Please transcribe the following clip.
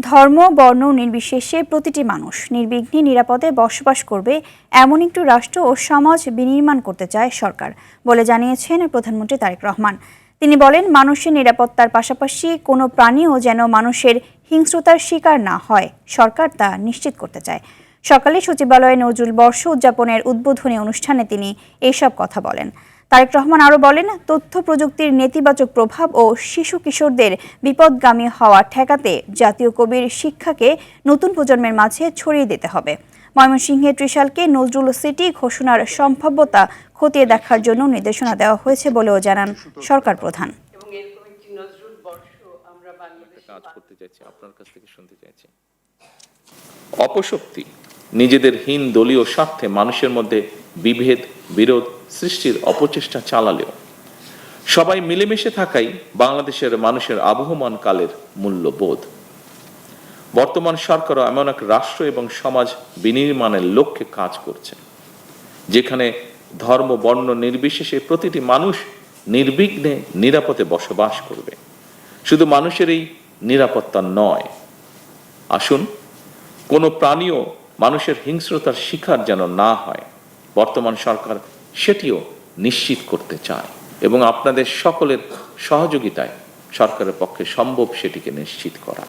ধর্ম বর্ণ নির্বিশেষে প্রতিটি মানুষ নির্বিঘ্নে নিরাপদে বসবাস করবে এমন একটি রাষ্ট্র ও সমাজ বিনির্মাণ করতে চায় সরকার বলে জানিয়েছেন প্রধানমন্ত্রী তারেক রহমান। তিনি বলেন, মানুষের নিরাপত্তার পাশাপাশি কোনো প্রাণীও যেন মানুষের হিংস্রতার শিকার না হয়, সরকার তা নিশ্চিত করতে চায়। সকালে সচিবালয়ে নজরুল বর্ষ উদযাপনের উদ্বোধনী অনুষ্ঠানে তিনি এসব কথা বলেন। তারেক রহমান আরও বলেন, তথ্য প্রযুক্তির নেতিবাচক প্রভাব ও শিশু কিশোরদের বিপদগামী হওয়া ঠেকাতে জাতীয় কবির শিক্ষাকে নতুন প্রজন্মের মাঝে ছড়িয়ে দিতে হবে। ময়মনসিংহের ত্রিশালকে নজরুল সিটি ঘোষণার সম্ভাব্যতা খতিয়ে দেখার জন্য নির্দেশনা দেওয়া হয়েছে বলেও জানান সরকার প্রধান। অপশক্তি নিজেদের হীন দলীয় স্বার্থে মানুষের মধ্যে বিভেদ বিরোধ সৃষ্টির অপচেষ্টা চালালেও সবাই মিলেমিশে থাকাই বাংলাদেশের মানুষের আবহমান কালের মূল্যবোধ। বর্তমান সরকারও এমন এক রাষ্ট্র এবং সমাজ বিনির্মাণের লক্ষ্যে কাজ করছে, যেখানে ধর্ম বর্ণ নির্বিশেষে প্রতিটি মানুষ নির্বিঘ্নে নিরাপদে বসবাস করবে। শুধু মানুষের এই নিরাপত্তা নয়, আসুন কোনো প্রাণীও মানুষের হিংস্রতার শিকার যেন না হয়, বর্তমান সরকার সেটিও নিশ্চিত করতে চায় এবং আপনাদের সকলের সহযোগিতায় সরকারের পক্ষে সম্ভব সেটিকে নিশ্চিত করা।